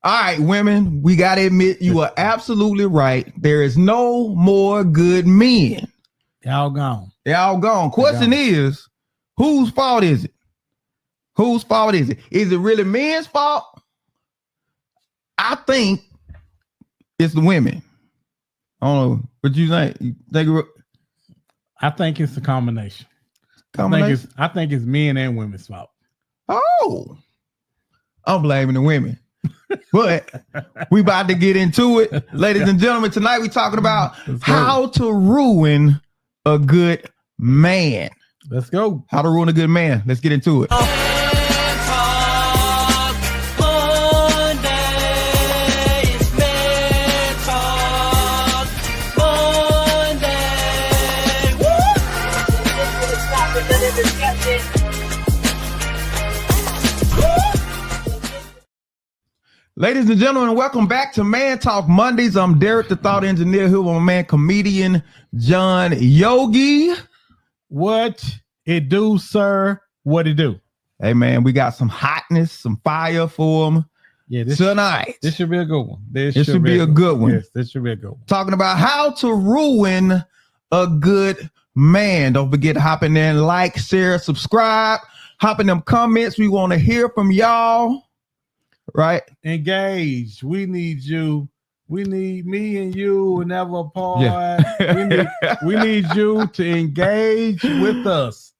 All right, women, we got to admit you are absolutely right. There is no more good men. Y'all gone. Y'all gone. Question is, whose fault is it? Whose fault is it? Is it really men's fault? I think it's the women. I don't know. What you think? I think it's a combination. I think it's men and women's fault. Oh, I'm blaming the women. But we about to get into it. Ladies and gentlemen, tonight we talking about how to ruin a good man. Let's go. How to ruin a good man. Let's get into it. Ladies and gentlemen, welcome back to Man Talk Mondays. I'm Derek, the Thought Engineer, here with my man, comedian John Yogi. What it do, sir? What it do? Hey, man, we got some hotness, some fire for him tonight. This should be a good one. This should be a good one. Yes, this should be a good one. Talking about how to ruin a good man. Don't forget to hop in there and like, share, subscribe. Hop in them comments. We want to hear from y'all. Right, engage. We need you. We need me and you never apart. Yeah. we need you to engage with us.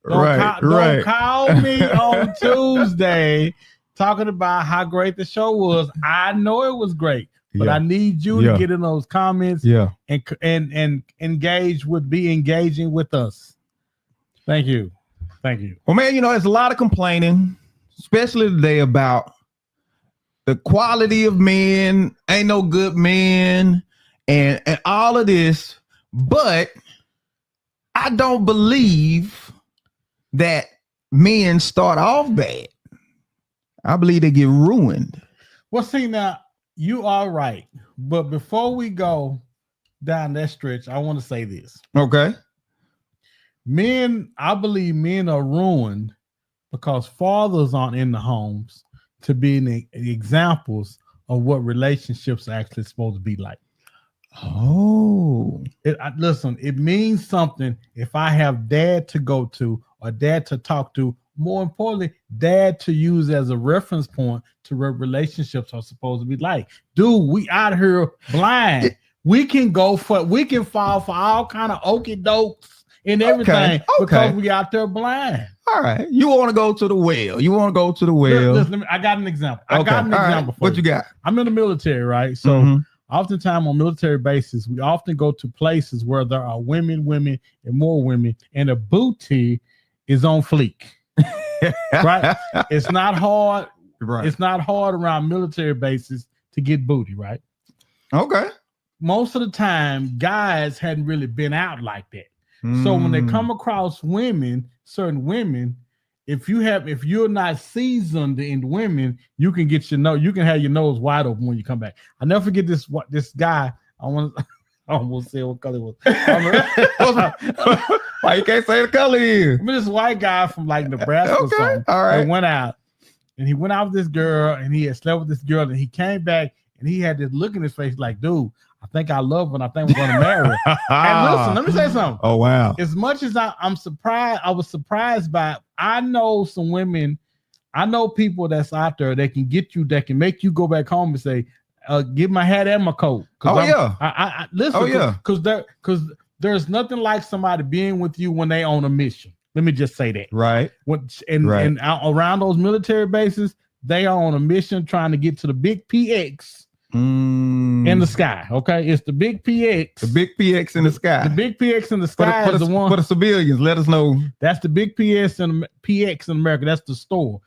Don't call me on Tuesday talking about how great the show was. I know it was great, but I need you to get in those comments. And engage be engaging with us. Thank you. Well, man, there's a lot of complaining, especially today, about the quality of men, ain't no good men, and all of this. But I don't believe that men start off bad. I believe they get ruined. Well, see, now, you are right. But before we go down that stretch, I want to say this. Okay. I believe men are ruined because fathers aren't in the homes to be examples of what relationships are actually supposed to be like. Oh, listen, it means something if I have dad to go to or dad to talk to. More importantly, dad to use as a reference point to what relationships are supposed to be like. Dude, we out here blind. We can fall for all kind of okie dokes and everything because we out there blind. All right. You want to go to the well. Listen, I got an example. What you got? I'm in the military, right? So oftentimes on military bases, we often go to places where there are women, and more women, and the booty is on fleek. Right? It's not hard. Right. It's not hard around military bases to get booty, right? Okay. Most of the time, guys hadn't really been out like that. So when they come across certain women, if you're not seasoned in women, you can have your nose wide open when you come back. I'll never forget this guy. I almost say what color it was. Why you can't say the color here? I mean, this white guy from like Nebraska or something. All right. Went out with this girl, and he had slept with this girl, and he came back and he had this look in his face like, dude, I think I love her and I think we're going to marry her. And listen, let me say something. Oh, wow. As much as I'm surprised, I was surprised by it. I know some women, I know people that's out there that can make you go back home and say, give my hat and my coat. Listen, because there's nothing like somebody being with you when they on a mission. Let me just say that. Right. And around those military bases, they are on a mission trying to get to the big PX. In the sky, okay? It's the big PX. The big PX in the sky. The big PX in the sky is the one. For the civilians, let us know. That's the big PX in America. That's the store.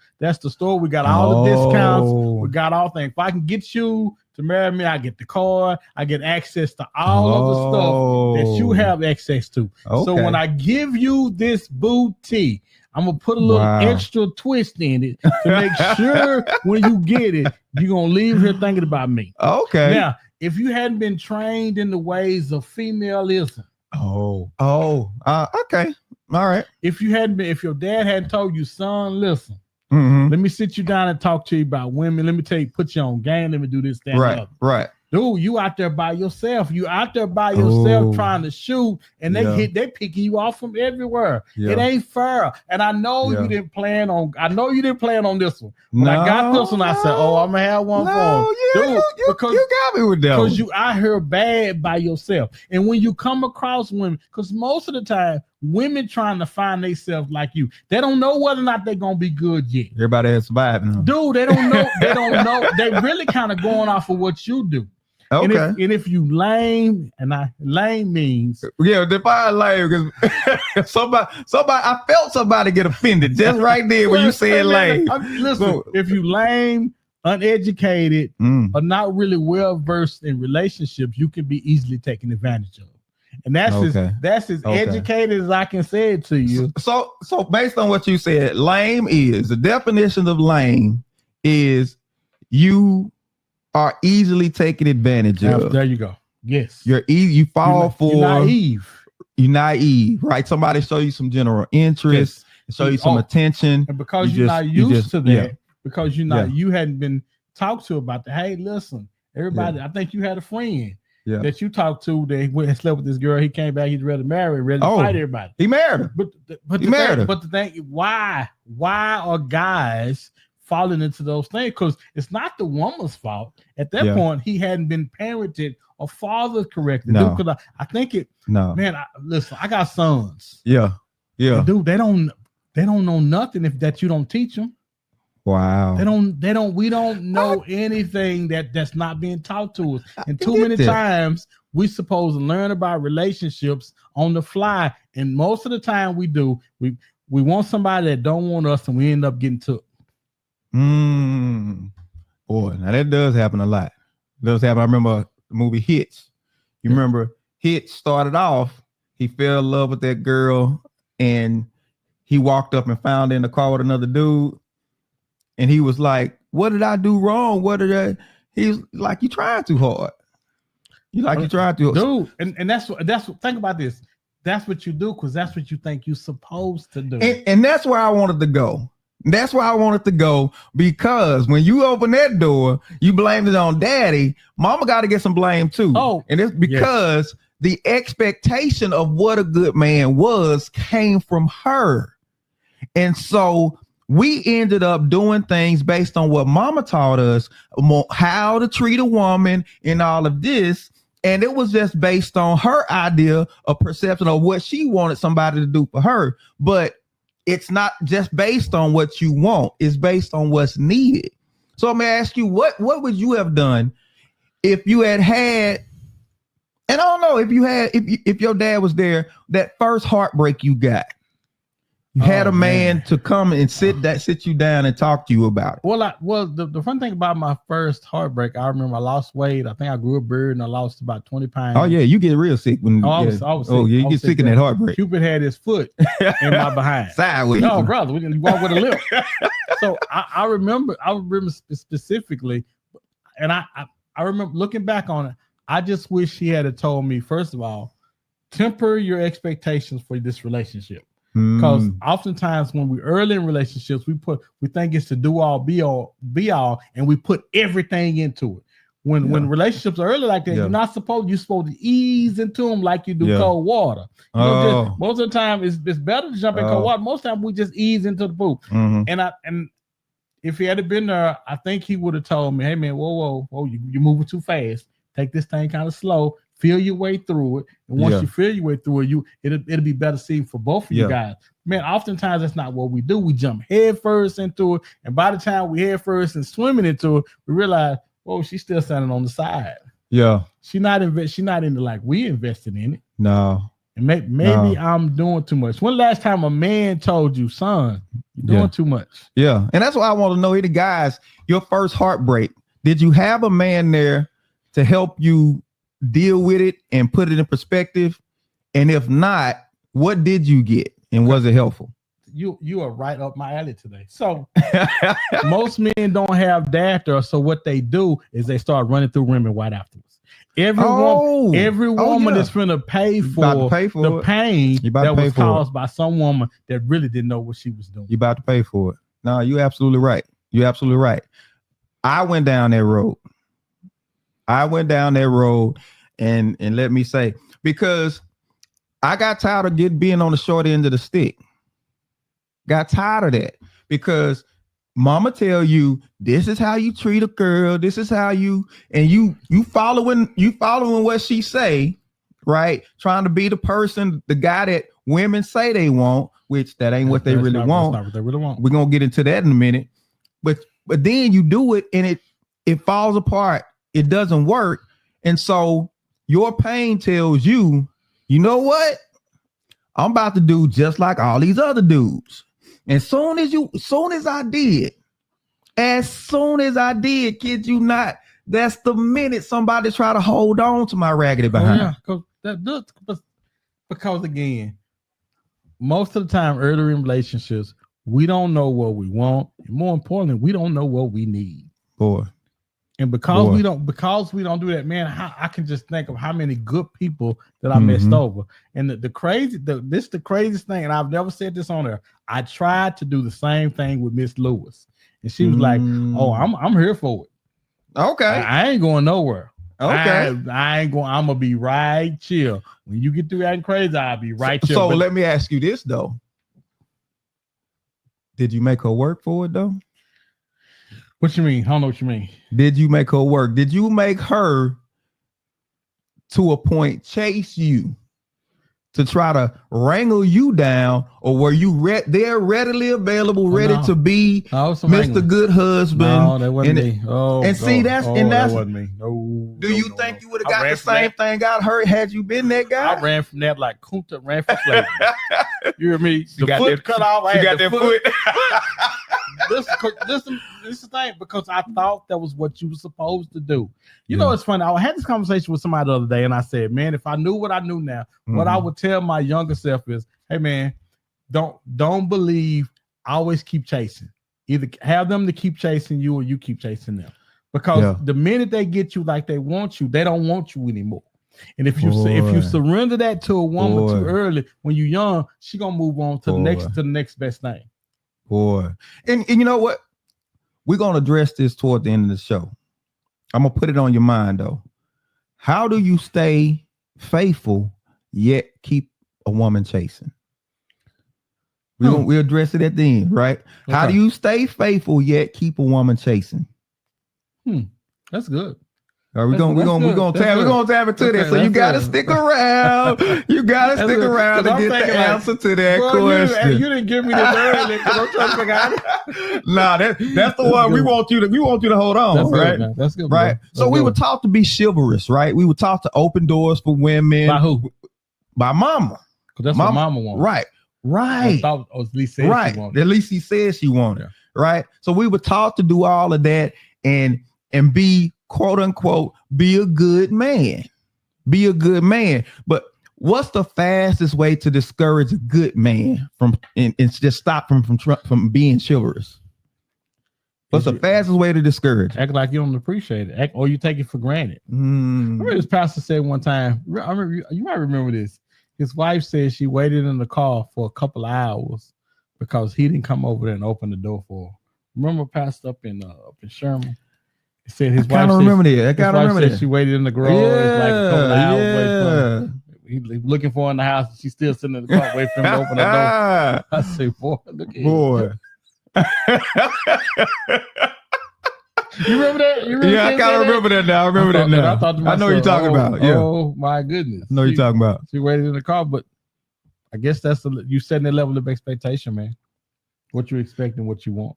We got all the discounts. We got all things. If I can get you to marry me, I get the card. I get access to all of the stuff that you have access to. Okay. So when I give you this booty, I'm going to put a little extra twist in it to make sure when you get it, you're going to leave here thinking about me. Okay. Now, if you hadn't been trained in the ways of femaleism. Okay. All right. If your dad hadn't told you, son, listen. Let me sit you down and talk to you about women. Let me tell you, put you on game. Let me do this, that, and the other. Right. Dude, you out there by yourself. You out there by yourself trying to shoot, and they picking you off from everywhere. It ain't fair. And I know you didn't plan on. I know you didn't plan on this one. When I got this one, I said, "Oh, I'm gonna have one for him." Dude, because you got me with that. Because you out here bad by yourself, and when you come across women, because most of the time, women trying to find themselves like you, they don't know whether or not they're gonna be good yet. Everybody has survived. Dude, they don't know. They don't know. They really kind of going off of what you do. Okay. And if you lame, lame means define lame, because somebody I felt somebody get offended just right there when you said lame. Listen, if you lame, uneducated, or not really well versed in relationships, you can be easily taken advantage of. And that's as educated as I can say it to you. So based on what you said, lame is the definition of lame is you are easily taken advantage of. There you go. Yes. You fall for naive. You're naive, right? Somebody show you some general interest, show you some attention. And because you're not used to that, because you hadn't been talked to about that. Hey, listen, everybody, I think you had a friend that you talked to that went and slept with this girl. He came back, he's ready to marry, ready to fight everybody. He married her. But the thing, why are guys falling into those things? Because it's not the woman's fault. At that point, he hadn't been parented or fathered correctly. No. Dude, I think it. No, man. Listen, I got sons. Yeah. And dude, they don't know nothing if that you don't teach them. Wow. We don't know anything that's not being taught to us. And too many times we supposed to learn about relationships on the fly. And most of the time we do. We want somebody that don't want us, and we end up getting took. Boy, now that does happen a lot. It does happen. I remember the movie Hits. You remember Hits started off, he fell in love with that girl, and he walked up and found her in the car with another dude. And he was like, "What did I do wrong? What did I?" He's like, "You trying too hard. You trying too hard." Dude, and that's what think about this. That's what you do because that's what you think you're supposed to do. And that's where I wanted to go. That's where I wanted to go, because when you open that door, you blamed it on daddy. Mama got to get some blame too. And it's because the expectation of what a good man was came from her. And so we ended up doing things based on what mama taught us, how to treat a woman and all of this. And it was just based on her idea of perception of what she wanted somebody to do for her. But it's not just based on what you want. It's based on what's needed. So I'm going to ask you, what would you have done if you had, and I don't know if your dad was there, that first heartbreak you got, you had a man to come and sit you down and talk to you about it. Well, the fun thing about my first heartbreak, I remember I lost weight. I think I grew a beard and I lost about 20 pounds. Oh yeah, you get real sick when I was sick. You get sick in that heartbreak. Cupid had his foot in my behind. Sideways. No, brother, we didn't walk with a limp. So I remember specifically, and I remember looking back on it. I just wish he had told me, first of all, temper your expectations for this relationship. Because oftentimes when we're early in relationships, we think it's to do all, be all, and we put everything into it. When relationships are early like that, you're supposed to ease into them like you do cold water. Most of the time, it's better to jump in cold water. Most of the time, we just ease into the pool. And if he had been there, I think he would have told me, "Hey man, whoa, you're moving too fast. Take this thing kind of slow. Feel your way through it, and once you feel your way through it, it'll be better seen for both of you guys." Man, oftentimes that's not what we do. We jump head first into it, and by the time we head first and swimming into it, we realize, oh, she's still standing on the side. Yeah, she's not into like we invested in it. No, and maybe I'm doing too much. When last time a man told you, "Son, you're doing too much"? Yeah, and that's what I want to know. Here, the guys, your first heartbreak. Did you have a man there to help you deal with it and put it in perspective? And if not, what did you get, and was it helpful? You are right up my alley today. So most men don't have that, so what they do is they start running through women right afterwards. Every woman is going to pay for the pain that was caused by some woman that really didn't know what she was doing. You about to pay for it. No, you're absolutely right. You're absolutely right. I went down that road. And let me say, because I got tired of being on the short end of the stick. Got tired of that because mama tell you this is how you treat a girl. This is how you following what she say, right? Trying to be the person, the guy that women say they want, which that ain't what they really want. That's not what they really want. We're gonna get into that in a minute. But then you do it and it falls apart. It doesn't work. And so your pain tells you, you know what? I'm about to do just like all these other dudes. As soon as I did, kid you not, that's the minute somebody try to hold on to my raggedy behind. Because again, most of the time, earlier in relationships, we don't know what we want. And more importantly, we don't know what we need. Boy. And because we don't do that, man, I can just think of how many good people that I messed over. And the craziest thing, and I've never said this on there. I tried to do the same thing with Miss Lewis, and she was like, "Oh, I'm here for it. Okay, I ain't going nowhere. Okay, I ain't going. I'm gonna be right chill. When you get through acting crazy, I'll be right chill." So let me ask you this though: did you make her work for it though? What you mean? I don't know what you mean. Did you make her work? Did you make her to a point chase you to try to wrangle you down, or were you they're readily available, ready to be Mr. Good Husband? No, that wasn't me. That wasn't me. Do you think you would have got the same thing got hurt had you been that guy? I ran from that like Kunta ran from slavery. You hear me? You got foot cut off. You got that foot. Listen, this is the thing, because I thought that was what you were supposed to do. You know, it's funny. I had this conversation with somebody the other day, and I said, man, if I knew what I knew now, what I would tell my younger self is, hey, man, don't believe, always keep chasing. Either have them to keep chasing you or you keep chasing them. Because the minute they get you like they want you, they don't want you anymore. And if you surrender that to a woman too early when you're young, she gonna move on to the next best thing. Boy. And you know what? We're gonna address this toward the end of the show. I'm gonna put it on your mind though. How do you stay faithful yet keep a woman chasing? We'll address it at the end, right? Okay. How do you stay faithful yet keep a woman chasing? That's good. We're gonna tap into this. So you gotta stick around. You gotta stick around to get the answer to that question. You didn't give me this early because I'm trying to figure out. Nah, that's the one we want you to hold on. That's right? Good, that's good. Right. So we were taught to be chivalrous, right? We were taught to open doors for women. By who? By mama. Because that's what mama wants. Right. Right. At least said she wanted. At least he said she wanted. Right. So we were taught to do all of that and be, quote unquote, be a good man. Be a good man. But what's the fastest way to discourage a good man from and just stop from being chivalrous? What's the fastest way to discourage? Act like you don't appreciate it. Or you take it for granted. I remember this pastor said one time, you might remember this. His wife said she waited in the car for a couple of hours because he didn't come over there and open the door for her. Remember pastor up in Sherman? He said his wife remember that. I gotta remember that. She waited in the garage like a couple of hours waiting for him. He looking for her in the house. She's still sitting in the car waiting for him to open the door. I say, boy, look at boy. You remember that? I kind of remember that now. I remember that now. I know you're talking about. Yeah. Oh my goodness. I know you're talking about. She waited in the car, but I guess that's you setting that level of expectation, man. What you expect and what you want.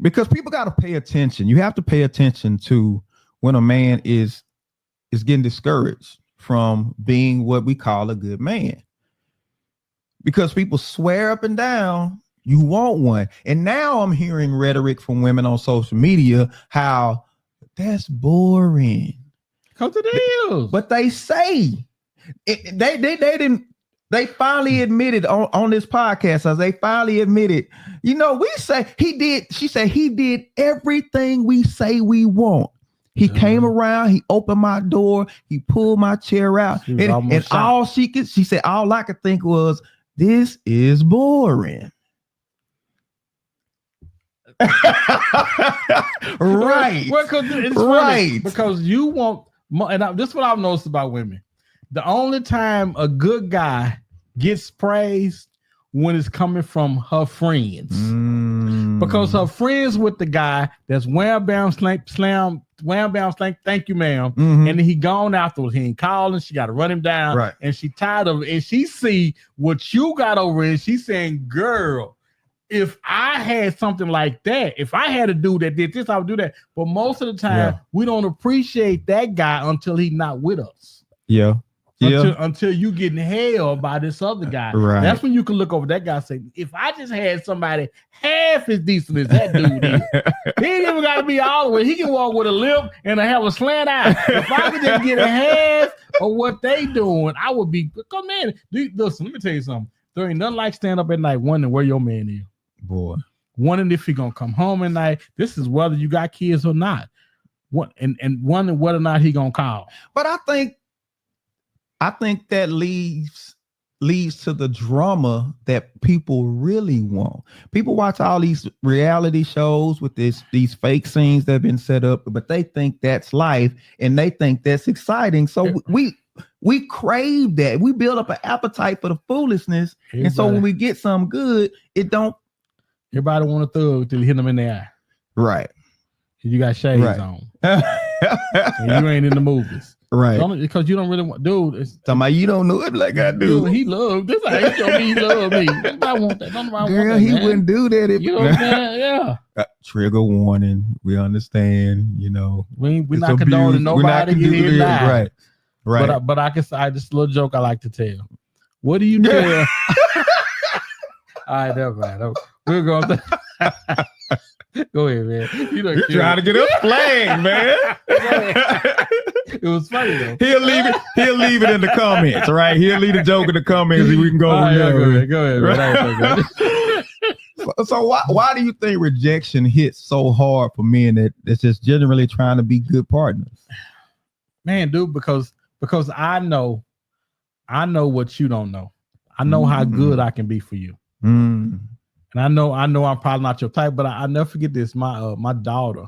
Because people got to pay attention. You have to pay attention to when a man is getting discouraged from being what we call a good man. Because people swear up and down you want one. And now I'm hearing rhetoric from women on social media how that's boring. Because it is. But they say they finally admitted on this podcast, as they finally admitted, we say she said he did everything we say we want. He came around, he opened my door, he pulled my chair out. And all she said, all I could think was, this is boring. Right. Well, it's funny because you want, and this is what I've noticed about women. The only time a good guy gets praised when it's coming from her friends. Because her friends with the guy that's wham bam slam, thank you, ma'am. And then he gone afterwards. He ain't calling. She got to run him down. Right. And she tired of it. And she see what you got over it. She's saying, girl, if I had something like that, if I had a dude that did this, I would do that. But most of the time, we don't appreciate that guy until he's not with us. Yeah. Until you getting held by this other guy. Right. That's when you can look over that guy and say, if I just had somebody half as decent as that dude is, he ain't even got to be all the way. He can walk with a limp and have a slant eye. If I could just get a half of what they doing, I would be, because man, listen, let me tell you something. There ain't nothing like stand up at night wondering where your man is. Boy. Wondering if he gonna come home at night. This is whether you got kids or not. And wondering whether or not he gonna call. But I think that leads to the drama that people really want. People watch all these reality shows with these fake scenes that have been set up, but they think that's life and they think that's exciting. So we crave that. We build up an appetite for the foolishness. And so when we get something good, it don't. Everybody want to thug till you hit them in the eye. Right. You got shades on. And you ain't in the movies. Right. Because you don't really want, dude. It's talking about you don't know it like I do. Dude, he loved this. How he showed me he loved me. I want that. Girl, he wouldn't do that. You know what I'm saying? Yeah. Trigger warning. We understand. You know, we're not condoning nobody. Right. But I can say this little joke I like to tell. What do you tell? All right, never mind. We're going to go ahead, man. You're trying to get us flagged, man. It was funny though. He'll leave it in the comments, right? He'll leave the joke in the comments and we can go over there. Go ahead. Right? So why do you think rejection hits so hard for men that's just generally trying to be good partners? Man, dude, because I know what you don't know. I know how good I can be for you. And I know I'm probably not your type, but I never forget this. My daughter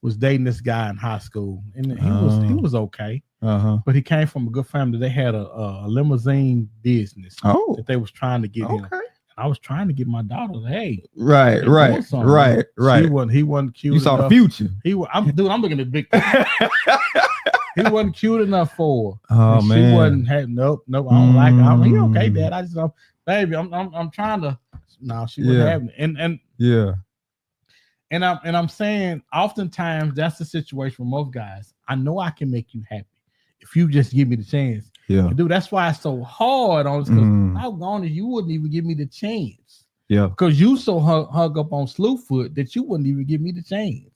was dating this guy in high school, and he was okay. But he came from a good family. They had a limousine business that they was trying to get in. I was trying to get my daughter. Hey, right. He wasn't cute. You saw the future. I'm looking at big. He wasn't cute enough for her. Oh and man, she wasn't had nope. I don't like her. I'm like, you okay, Dad? I just baby, I'm trying to. No, she wasn't having it. And I'm saying, oftentimes that's the situation for most guys. I know I can make you happy if you just give me the chance. Yeah, and dude, that's why it's so hard on us, because how gone is you wouldn't even give me the chance. Yeah, because you so hung up on Slewfoot that you wouldn't even give me the chance.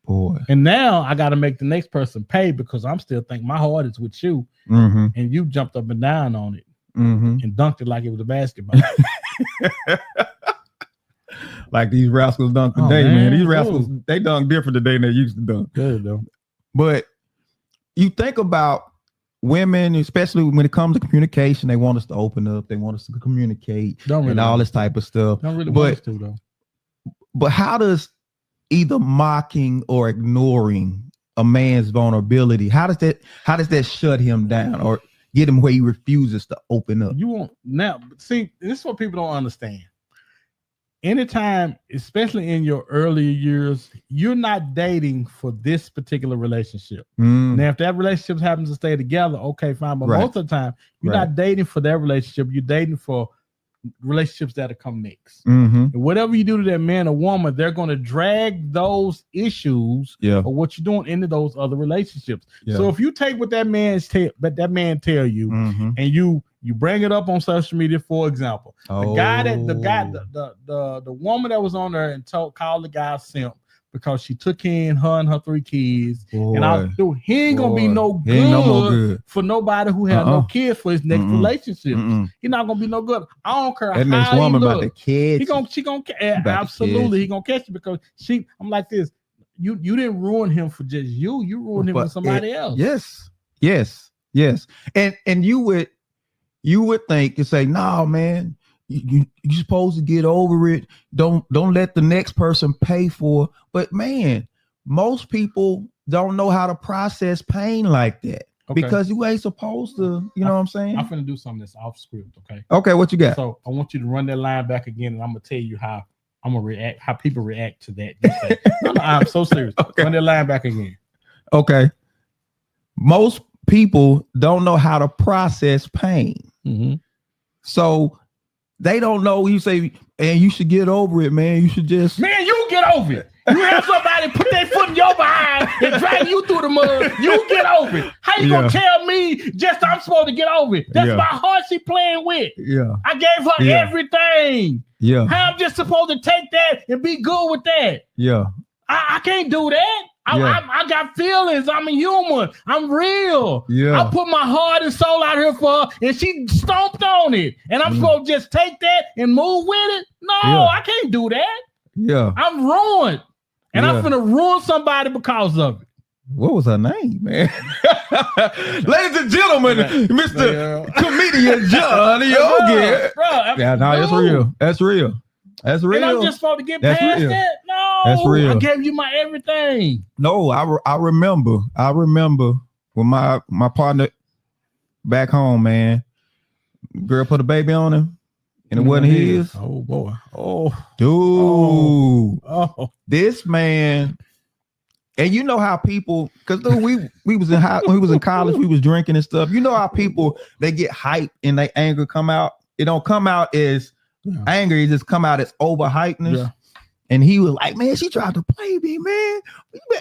Boy, and now I got to make the next person pay because I'm still thinking my heart is with you, and you jumped up and down on it and dunked it like it was a basketball. Like these rascals dunk today, man. These rascals, they dunk different today than they used to dunk. Good though. But you think about women, especially when it comes to communication, they want us to open up, they want us to communicate and all this type of stuff. Don't really want us to though. But how does either mocking or ignoring a man's vulnerability, how does that shut him down or get him where he refuses to open up? You won't now see, this is what people don't understand. Anytime, especially in your earlier years, you're not dating for this particular relationship. Now, if that relationship happens to stay together, okay, fine. But most of the time, you're not dating for that relationship. You're dating for relationships that'll come next. And whatever you do to that man or woman, they're going to drag those issues or what you're doing into those other relationships. So if you take what that man tell you and you bring it up on social media, for example, the woman that was on there and called the guy a simp because she took in her and her 3 kids. He ain't gonna be no good for nobody who has no kids for his next relationship. He's not gonna be no good. I don't care that next woman about the kids. She gonna absolutely. He gonna catch it because I'm like this. You didn't ruin him for just you. You ruined him for somebody else. Yes. And you would think and say, no, man, you supposed to get over it. Don't let the next person pay for. But man, most people don't know how to process pain like that. Okay. Because you ain't supposed to, you know what I'm saying? I'm finna do something that's off script, okay? Okay, what you got? So I want you to run that line back again, and I'm gonna tell you how I'm gonna react, how people react to that. You say, no, I'm so serious. Okay. Run that line back again. Okay. Most people don't know how to process pain. Mm-hmm. So they don't know. You say, and you should get over it, man. You should just, man, you get over it. You have somebody put their foot in your behind and drag you through the mud. You get over it. How you gonna tell me just I'm supposed to get over it? That's my heart she playing with. Yeah. I gave her everything. Yeah. How I'm just supposed to take that and be good with that? Yeah. I can't do that. I got feelings. I'm a human. I'm real. Yeah. I put my heart and soul out here for her, and she stomped on it. And I'm supposed to just take that and move with it? No, I can't do that. Yeah. I'm ruined. And I'm finna ruin somebody because of it. What was her name, man? Ladies and gentlemen, Mr. Comedian Johnny Ogan. Yeah, no, that's real. That's real. That's real. And I'm just supposed to get past that? No. That's real. I gave you my everything. No, I remember with my partner back home, man. Girl put a baby on him. And it wasn't his. Oh boy. Oh, dude. Oh. This man. And you know how people, because we was in college, we was drinking and stuff. You know how people, they get hyped and they anger come out. It don't come out as anger. It just come out as overhypeness. Yeah. And he was like, man, she tried to play me, man.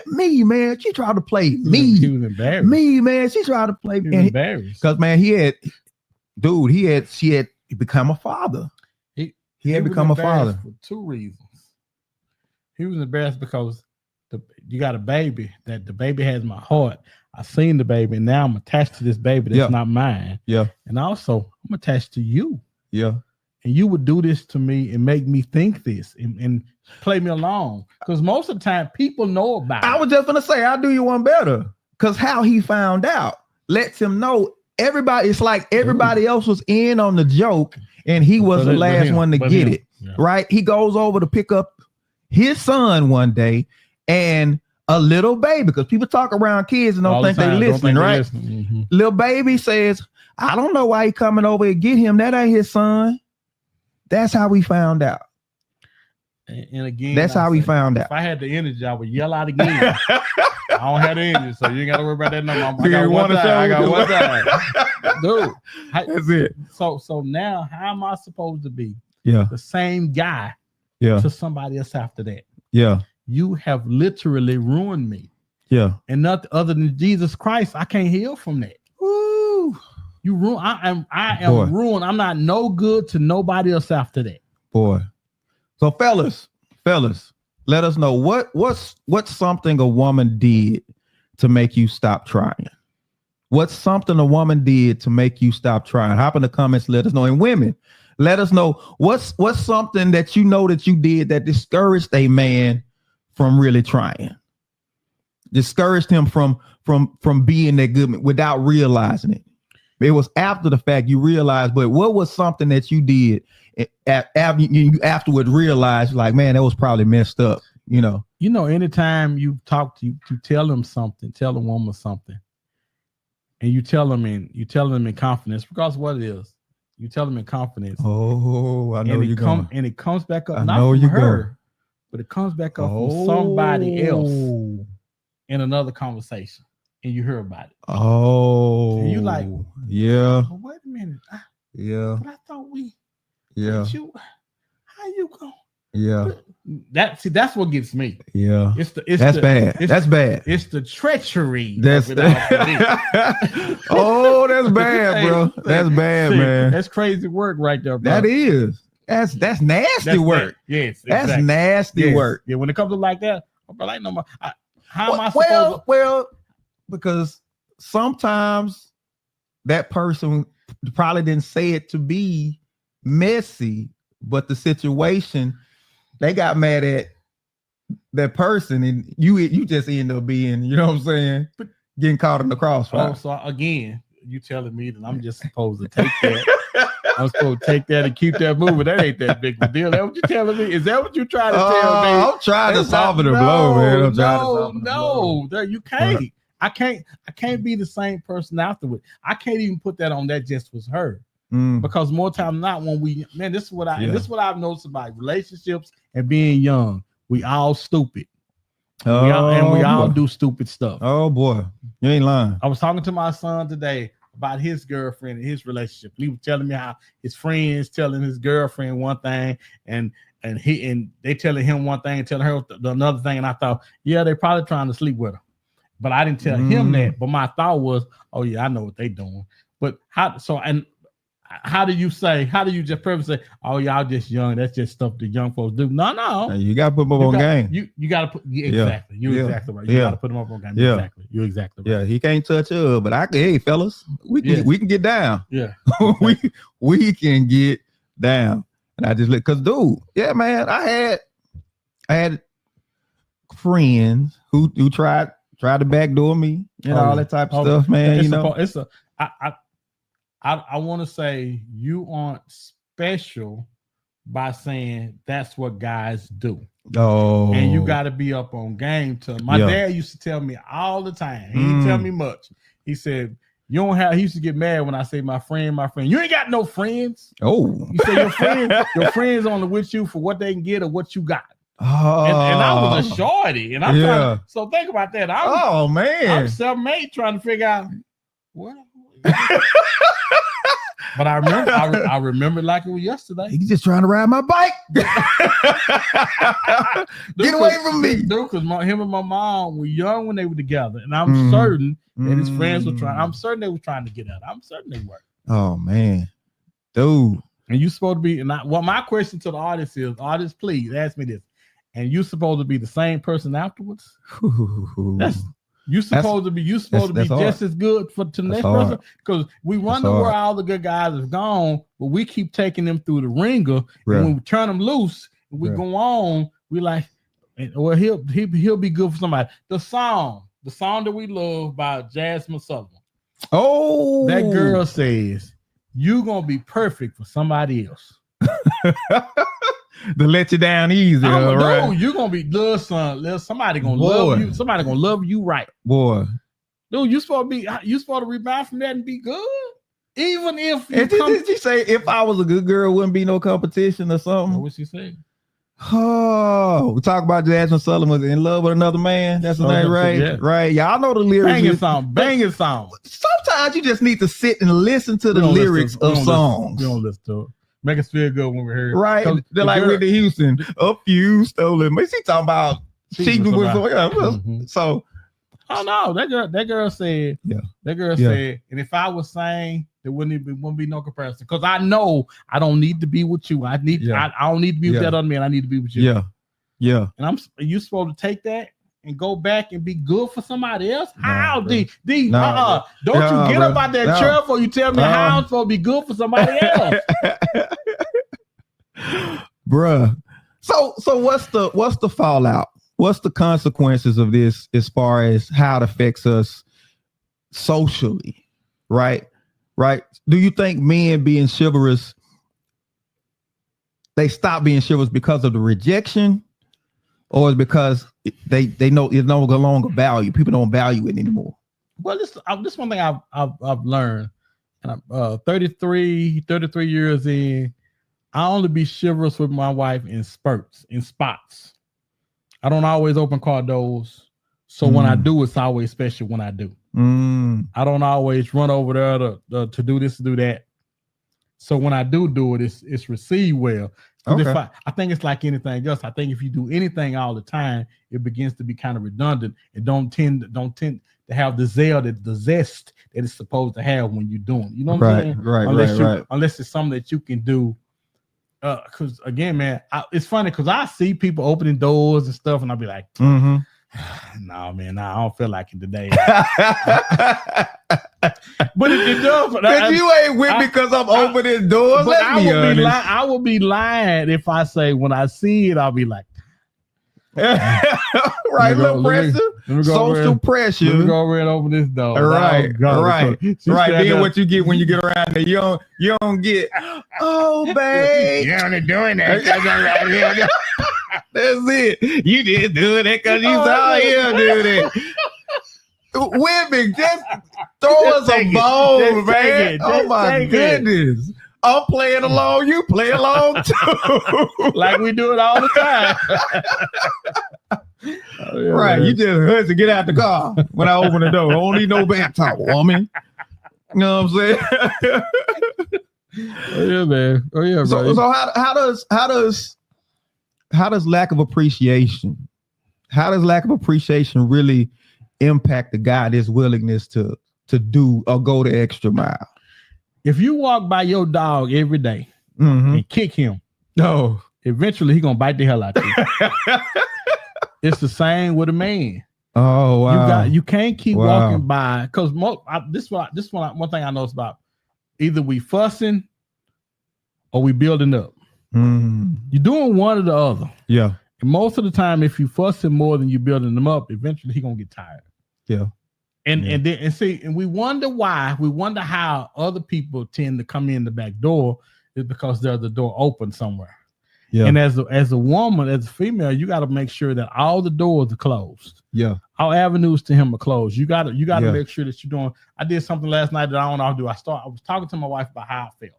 Me, man. She tried to play me. He was embarrassed. Me, man. She tried to play me. He was embarrassed. Because man, she had become a father. He had become a father for two reasons. He was embarrassed because you got a baby, that the baby has my heart. I seen the baby, and now I'm attached to this baby that's not mine. Yeah. And also, I'm attached to you. Yeah. And you would do this to me and make me think this and play me along. Because most of the time, people know about it. I was just gonna say, I'll do you one better. Because how he found out lets him know everybody. It's like everybody else was in on the joke, and he was the last one to get it. Yeah. Right? He goes over to pick up his son one day, and a little baby, because people talk around kids and don't think they listening, right? Mm-hmm. Little baby says, I don't know why he coming over and get him. That ain't his son. That's how we found out. And again, that's how we found out. If I had the energy, I would yell out again. I don't have the energy, so you ain't got to worry about that no more. I got one time. Dude. That's it. So now, how am I supposed to be the same guy to somebody else after that? Yeah. You have literally ruined me. Yeah. And nothing other than Jesus Christ, I can't heal from that. Woo. You ruin. I am ruined. I'm not no good to nobody else after that. Boy. So fellas, let us know what's something a woman did to make you stop trying. What's something a woman did to make you stop trying? Hop in the comments, let us know. And women, let us know what's something that you know that you did that discouraged a man from really trying. Discouraged him from being that good without realizing it. It was after the fact you realized, but what was something that you did you afterward realized, like, man, that was probably messed up, you know? You know, anytime you talk to tell them something, tell a woman something, and you tell them in confidence, because what it is, you tell them in confidence. Oh, I know you're going. And it comes back up, not from her, but it comes back up from somebody else in another conversation, and you hear about it. Oh, and you like, yeah. Well, wait a minute. But I thought we. Yeah. How you go? Yeah. That's what gets me. Yeah. That's bad. It's the treachery. That's oh, that's bad, bro. That's bad, man. That's crazy work right there, bro. That is. That's nasty work. Yes. That's nasty work. Yeah, when it comes to like that, I'm like, no more. How am I supposed to? Well, because sometimes that person probably didn't say it to be messy, but the situation, they got mad at that person, and you just end up being, you know what I'm saying, getting caught in the crossfire. So again, you telling me that I'm just supposed to take that I'm supposed to take that and keep that moving. That ain't that big of a deal. Is that what you telling me? Is that what you trying to tell me? I'm trying to soften the blow, man. No, you can't. I can't be the same person afterward. I can't even put that on that just was her. Because more time than not, when this is what I've noticed about relationships and being young. We all stupid. We all do stupid stuff. Oh boy, you ain't lying. I was talking to my son today about his girlfriend and his relationship. He was telling me how his friends telling his girlfriend one thing and they telling him one thing and telling her another thing. And I thought, yeah, they probably trying to sleep with her. But I didn't tell him that. But my thought was, oh yeah, I know what they doing. But how do you just purposely say, oh, y'all just young? That's just stuff the young folks do. No. You got to put them up on game. You got to put exactly. You're exactly right. You got to put them up on game. Yeah. Exactly. You're exactly right. Yeah, he can't touch her, but hey, fellas, we can get down. Yeah, we can get down. And I just because, dude, yeah, man, I had friends who tried to backdoor me and all that type of stuff, man. I want to say you aren't special by saying that's what guys do. Oh, and you got to be up on game. My dad used to tell me all the time. He didn't tell me much. He said, "You don't have." He used to get mad when I say, "My friend." You ain't got no friends. Oh, you say your friends only with you for what they can get or what you got. Oh, and I was a shorty, and I'm trying. So think about that. I'm 7'8", trying to figure out what. But I remember like it was yesterday. He's just trying to ride my bike. Get away from me. Dude, because him and my mom were young when they were together. And I'm certain that his friends were trying. I'm certain they were trying to get out. I'm certain they were. Oh, man. Dude. And you supposed to be, my question to the artist, please ask me this. And you supposed to be the same person afterwards? You supposed to be just as good to the next person, because we wonder where all the good guys have gone, but we keep taking them through the ringer. And when we turn them loose, and we go on, we like, well, he'll be good for somebody. The song that we love by Jasmine Sullivan. Oh, that girl says you gonna be perfect for somebody else. To let you down easy. Right? Dude, you're gonna be somebody gonna love you. Somebody gonna love you right. Boy. Dude, you supposed to rebound from that and be good. Even if did you say if I was a good girl, wouldn't be no competition or something? What she say? Oh, we talk about Jasmine Sullivan was in love with another man. That's the name, right? Yeah. Right. Y'all know the lyrics. Banging song. Sometimes you just need to sit and listen to the lyrics of songs. You don't listen to it. Make us feel good when we're here. Right. They're like Whitney Houston. Up you stolen. But she talking about cheating with someone. So oh no, that girl said, said, and if I was saying there wouldn't be no comparison. Because I know I don't need to be with you. I don't need to be with that other man. I need to be with you. Yeah. And you supposed to take that and go back and be good for somebody else? How? Don't you get up out that chair before you tell me how I'm supposed to be good for somebody else. Bruh. So what's the fallout? What's the consequences of this as far as how it affects us socially? Right? Do you think men being chivalrous, they stop being chivalrous because of the rejection? Or is because they know it's no longer value. People don't value it anymore. Well, this one thing I've learned, and I'm 33 years in. I only be chivalrous with my wife in spots. I don't always open car doors, so when I do, it's always special. When I do, I don't always run over there to do this, to do that. So when I do it, it's received well. Okay. I think it's like anything else. I think if you do anything all the time, it begins to be kind of redundant. It don't tend to have the zest that it's supposed to have when you're doing. You know what I'm saying? Right. Unless it's something that you can do. Because again, man, it's funny because I see people opening doors and stuff, and I'll be like, no, man, I don't feel like it today. But it does. But you ain't with me because I'm opening doors. But I will be lying if I say when I see it, I'll be like, Right, little pressure. Social pressure. Let me go over and open this door. Right, right. Then what you get when you get around there, you don't get, oh, babe. You're only doing that because I'm right here. That's it. You just doing that because you saw him do that. Women, just throw us a bone, man. Oh, my goodness. I'm playing along. You play along, too. Like we do it all the time. Right. Man. You just hurt to get out the car when I open the door. I don't need no back talk, woman. You know what I'm saying? Oh, yeah, man. Oh, yeah, bro. So how does lack of appreciation really impact the guy, his willingness to do or go the extra mile? If you walk by your dog every day and kick him, eventually he's gonna bite the hell out of you. It's the same with a man. Oh wow! You can't keep walking by because this one thing I noticed about either we fussing or we building up. You're doing one or the other. Yeah. And most of the time, if you fussing more than you building them up, eventually he's gonna get tired. Yeah. And we wonder why. We wonder how other people tend to come in the back door is because there's the door open somewhere. Yeah. And as a woman, as a female, you got to make sure that all the doors are closed. Yeah. All avenues to him are closed. You got to make sure that you're doing. I did something last night that I don't know how to do. I was talking to my wife about how I felt.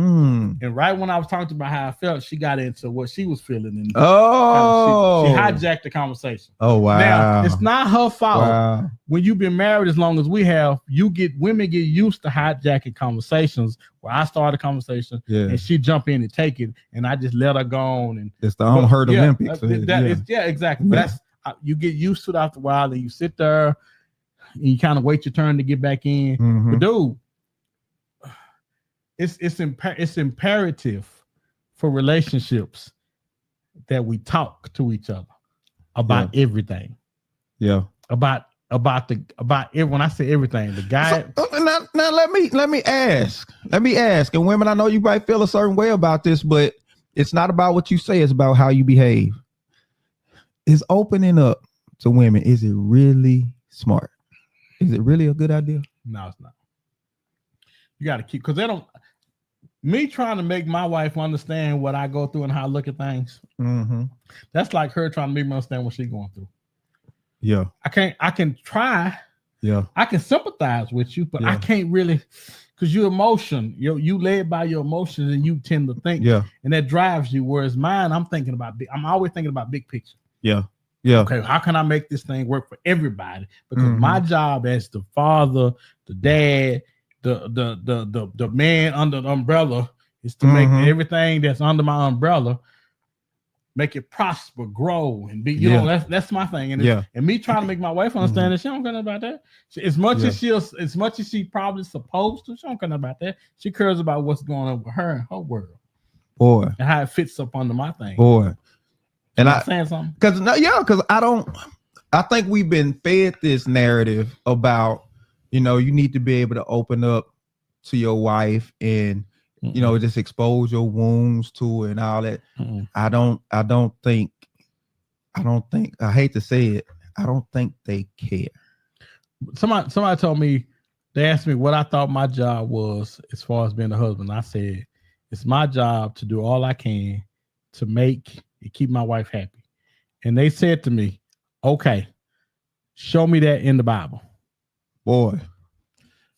And right when I was talking to her about how I felt, she got into what she was feeling. And she hijacked the conversation. Oh, wow. Now, it's not her fault. Wow. When you've been married as long as we have, women get used to hijacking conversations where I start a conversation and she jump in and take it, and I just let her go on. And it's the unheard Olympics. Exactly. But you get used to it after a while, and you sit there and you kind of wait your turn to get back in. But dude, it's imperative for relationships that we talk to each other about everything. Yeah. About when I say everything, the guy. So, now let me ask, and women, I know you might feel a certain way about this, but it's not about what you say; it's about how you behave. Is opening up to women, is it really smart? Is it really a good idea? No, it's not. You got to keep, because they don't. Me trying to make my wife understand what I go through and how I look at things. That's like her trying to make me understand what she's going through. Yeah. I can try. Yeah. I can sympathize with you, but I can't really, because you led by your emotions and you tend to think. Yeah. And that drives you. Whereas mine, I'm always thinking about big picture. Yeah. Yeah. Okay, how can I make this thing work for everybody? Because my job as the father, the dad, the man under the umbrella is to make everything that's under my umbrella, make it prosper, grow, and be, you know, that's my thing. And and me trying to make my wife understand that she don't care about that. As much as she probably supposed to, she don't care about that. She cares about what's going on with her and her world. Boy. And how it fits up under my thing. Boy. And I'm saying something. Because I think we've been fed this narrative about, you know, you need to be able to open up to your wife and, you know, just expose your wounds to her and all that. I hate to say it, I don't think they care. Somebody told me, they asked me what I thought my job was as far as being a husband. I said, it's my job to do all I can to make and keep my wife happy. And they said to me, okay, show me that in the Bible. Boy,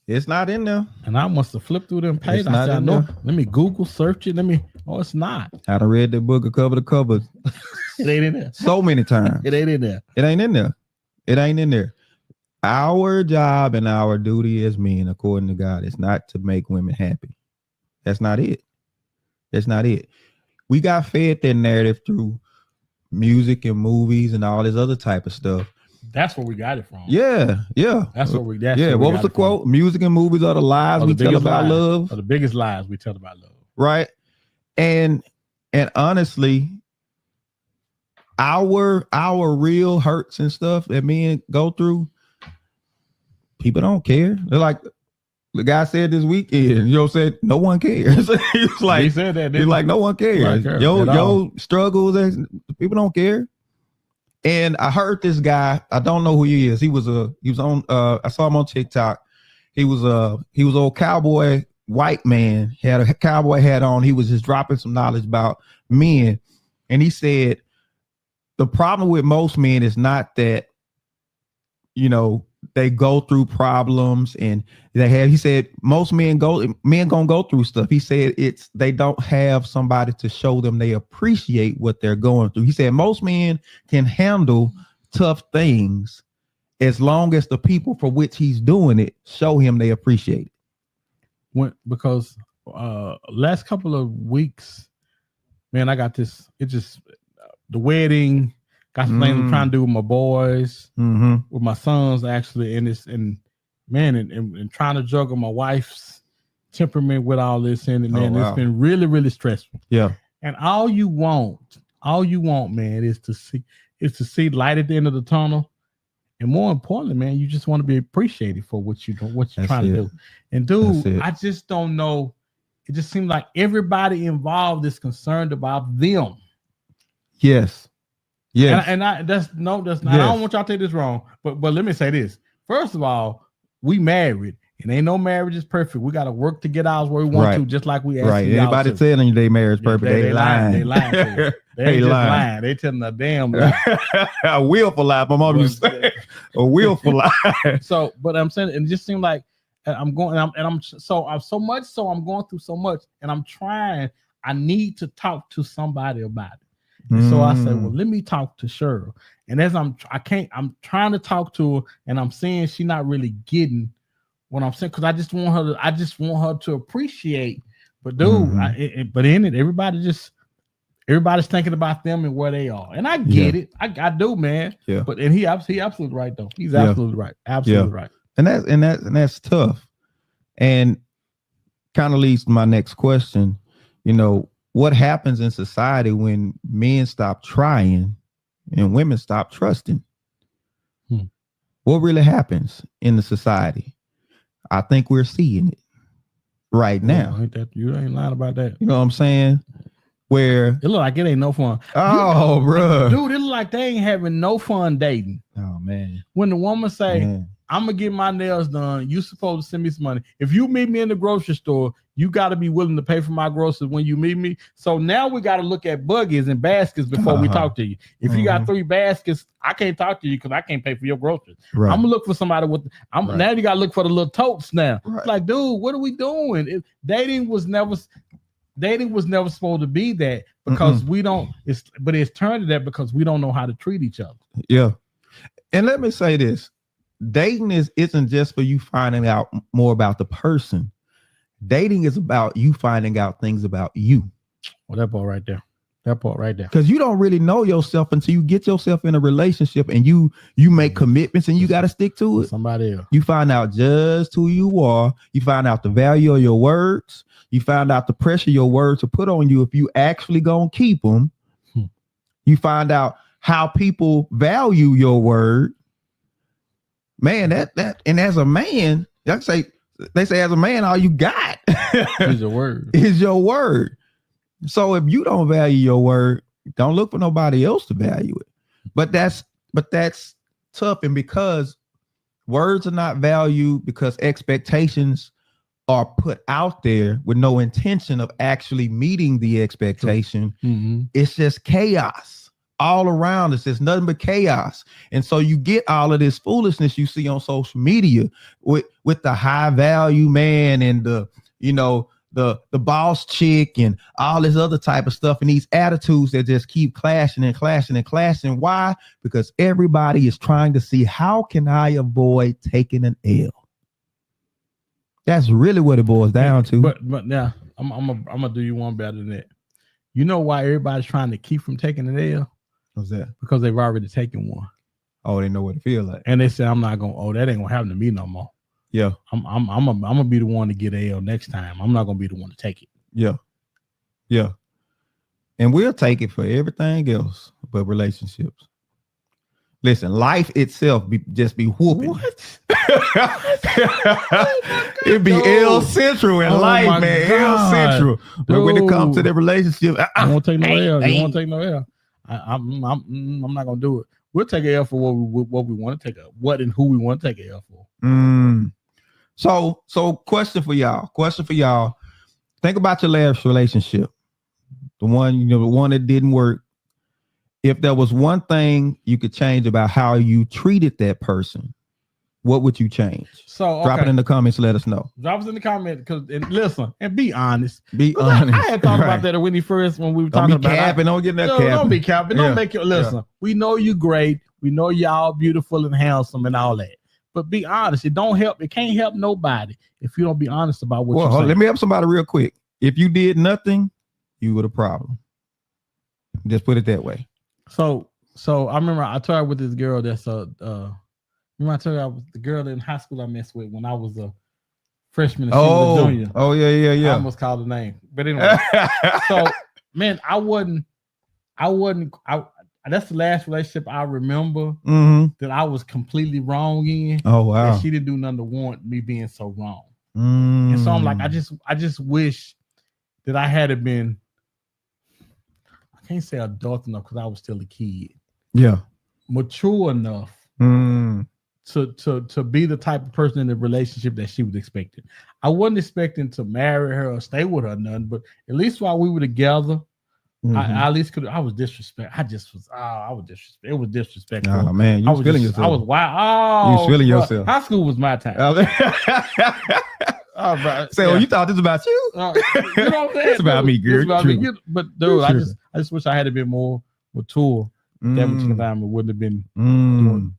it's not in there. And I must have flipped through them pages. I said, no, let me Google search it. It's not. I done read that book cover to cover. It ain't in there. So many times. It ain't in there. It ain't in there. It ain't in there. Our job and our duty as men, according to God, is not to make women happy. That's not it. That's not it. We got fed that narrative through music and movies and all this other type of stuff. That's where we got it from. Yeah. That's where we. What was the quote? Music and movies are the lies we tell about love. Are the biggest lies we tell about love. Right. And honestly, our real hurts and stuff that men go through, people don't care. They're like, the guy said this weekend, said no one cares. He's like, he said that. He's like, no one cares. Your struggles, people don't care. And I heard this guy, I don't know who he is. He was on I saw him on TikTok. He was old cowboy white man. He had a cowboy hat on. He was just dropping some knowledge about men. And he said the problem with most men is not that, they go through problems and he said most men gonna go through stuff. He said they don't have somebody to show them they appreciate what they're going through. He said most men can handle tough things as long as the people for which he's doing it show him they appreciate it. Because last couple of weeks, man, I got this. It just the wedding. Got some things I'm trying to do with my boys, with my sons, actually, and trying to juggle my wife's temperament with all this, and it's been really, really stressful. Yeah. And all you want, man, is to see light at the end of the tunnel, and more importantly, man, you just want to be appreciated for what you're trying to do. And dude, I just don't know. It just seems like everybody involved is concerned about them. Yes. Yeah, and that's not. Yes. I don't want y'all to take this wrong, but let me say this. First of all, we married, and ain't no marriage is perfect. We got to work to get ours where we want to, just like we asked. Right. Anybody telling you they marriage perfect, they lying. They lying. They just lying. They telling a damn lie. A willful lie. My mom used to say a willful lie. So, but I'm saying, it just seems like I'm going, and I'm so much. So I'm going through so much, and I'm trying. I need to talk to somebody about it. And so I said, well, let me talk to Cheryl. And as I'm trying to talk to her, and I'm seeing she's not really getting what I'm saying, because I just want her to appreciate. But dude, but in it, everybody's thinking about them and where they are. And I get it. I do, man. Yeah. But he absolutely right though. He's absolutely right. Absolutely right. And that's tough. And kind of leads to my next question. What happens in society when men stop trying and women stop trusting? What really happens in the society? I think we're seeing it right now. You ain't lying about that. You know what I'm saying? Where it look like it ain't no fun. Oh, bro. Dude, it look like they ain't having no fun dating. Oh, man. When the woman say, I'm going to get my nails done, you supposed to send me some money. If you meet me in the grocery store, you got to be willing to pay for my groceries when you meet me. So now we got to look at buggies and baskets before we talk to you. If you got 3 baskets, I can't talk to you because I can't pay for your groceries. Right. I'm going to look for somebody with, now you got to look for the little totes now. Right. Like, dude, what are we doing? Dating was never supposed to be that because we don't, but it's turned to that because we don't know how to treat each other. Yeah. And let me say this. Dating isn't just for you finding out more about the person. Dating is about you finding out things about you. Well, that part right there. Because you don't really know yourself until you get yourself in a relationship and you make commitments and you got to stick to it. Somebody else. You find out just who you are. You find out the value of your words. You find out the pressure your words will put on you if you actually gonna keep them. You find out how people value your word. Man, that and as a man, they say as a man, all you got is your word. Is your word. So if you don't value your word, don't look for nobody else to value it. But that's tough, and because words are not valued, because expectations are put out there with no intention of actually meeting the expectation, it's just chaos. All around us, there's nothing but chaos. And so you get all of this foolishness you see on social media with the high value man and the boss chick and all this other type of stuff and these attitudes that just keep clashing and clashing and clashing. Why? Because everybody is trying to see, how can I avoid taking an L? That's really what it boils down to. But now I'm gonna do you one better than that. You know why everybody's trying to keep from taking an L? What's that? Because they've already taken one. Oh, they know what it feels like. And they say, I'm not gonna. Oh, that ain't gonna happen to me no more. Yeah. I'm gonna be the one to get an L next time. I'm not gonna be the one to take it. Yeah. Yeah. And we'll take it for everything else but relationships. Listen, life itself just be whooping. What? It'd be L Central in life, man. God. L Central. But when it comes to the relationship, I won't take no L. You won't take no L. I'm not gonna do it. we'll take an L for what we want to take what and who we want to take an L for. So question for y'all. Think about your last relationship. The one that didn't work. If there was one thing you could change about how you treated that person, what would you change? So drop it in the comments. Let us know. Drop us in the comments and listen and be honest. Be honest. I had thought about that when we were talking about capping. Don't get that capping. Don't be capping. Don't make it. Listen, we know you great. We know y'all beautiful and handsome and all that. But be honest. It don't help. It can't help nobody if you don't be honest about what you're saying. Let me help somebody real quick. If you did nothing, you were the problem. Just put it that way. So I remember I told her with this girl that's remember I told you I was the girl in high school I messed with when I was a freshman and she was a junior. Oh, yeah. I almost called her name. But anyway. So man, that's the last relationship I remember that I was completely wrong in. Oh wow. And she didn't do nothing to warrant me being so wrong. And so I'm like, I just wish that I had been, I can't say adult enough because I was still a kid. Yeah. Mature enough to be the type of person in the relationship that she was expecting. I wasn't expecting to marry her or stay with her or nothing, but at least while we were together, I at least could. I was disrespectful. I was disrespectful. It was disrespectful. Oh man, you was feeling yourself. I was wild. Oh, you was feeling yourself. High school was my time. You thought this about you? You know what I'm saying? It's about me, girl. But dude, I just wish I had been more mature. That much time it wouldn't have been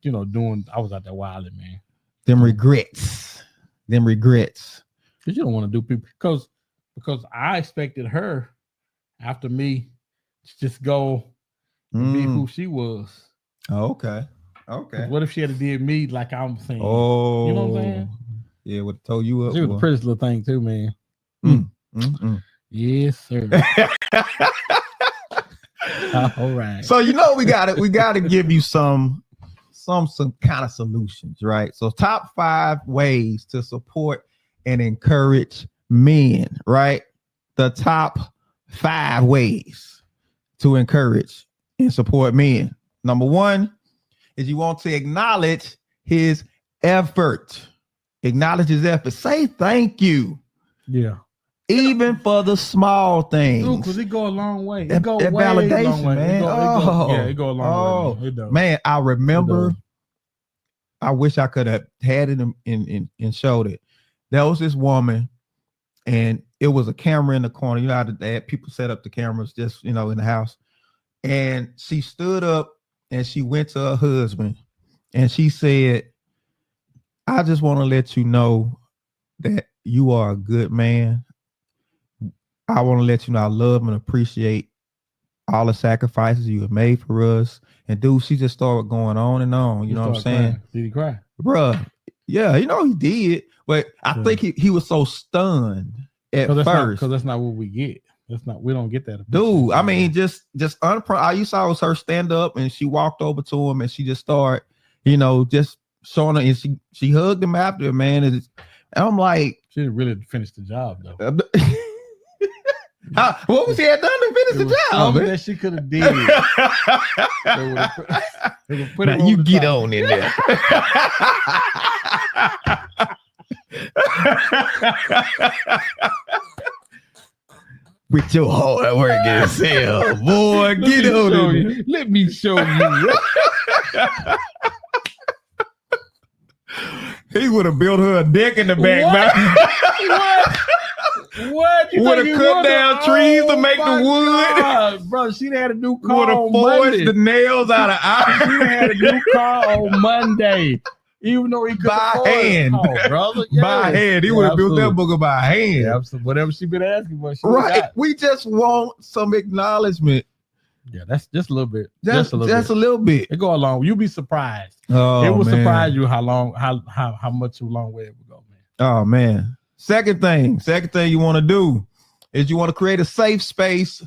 doing. I was out there wilding, man. Them regrets. Because you don't want to do people because I expected her after me to just go and be who she was. Oh, okay. What if she had did me like I'm saying? Oh, you know what I'm saying? Yeah, would have told you up. She was the prettiest little thing too, man. Yes, sir. All right. So we gotta give you some kind of solutions, right? So top 5 ways to support and encourage men, right? The top 5 ways to encourage and support men. Number 1 is you want to acknowledge his effort. Acknowledge his effort. Say thank you. Yeah. Even for the small things. Because it go a long way. It go way validation, long way. Man. It go a long way. Man. Man, I remember. I wish I could have had it and showed it. There was this woman, and it was a camera in the corner. You know how that people set up the cameras just in the house. And she stood up and she went to her husband and she said, I just want to let you know that you are a good man. I want to let you know I love and appreciate all the sacrifices you have made for us. And dude, she just started going on and on. You know what I'm saying? Crying. Did he cry? Bruh. Yeah, he did. But I think he was so stunned at first. Because that's not what we get. We don't get that. Dude, I mean, all you saw was her stand up and she walked over to him and she just started, just showing her, and she hugged him after, man. And I'm like, she didn't really finish the job though. What was she had done to finish the job? That she could have did. Now you get on in there. With your hard work as hell, boy, get on in there. Let me show you. He would have built her a deck in the back. What? Would have cut down trees to make the wood. God, bro, she had a new car. Would have forged the nails out of iron. She had a new car on Monday. Even though he could by hand, brother. Yes. By hand. He would have built that booger by hand. Yeah, whatever she been asking for. Right. We just want some acknowledgement. Yeah, that's just a little bit. Just a little bit. It go along. You'll be surprised. Oh, it will surprise you how much a long way it will go, man. Oh man. Second thing you want to do is you want to create a safe space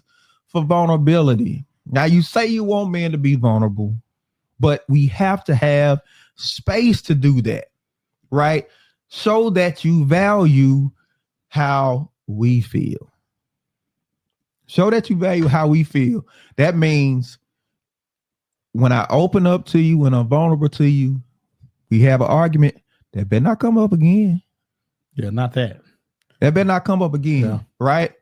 for vulnerability. Now you say you want men to be vulnerable, but we have to have space to do that, right? So that you value how we feel. Show that you value how we feel. That means when I open up to you, when I'm vulnerable to you, we have an argument that better not come up again. Yeah, not that. That better not come up again, right?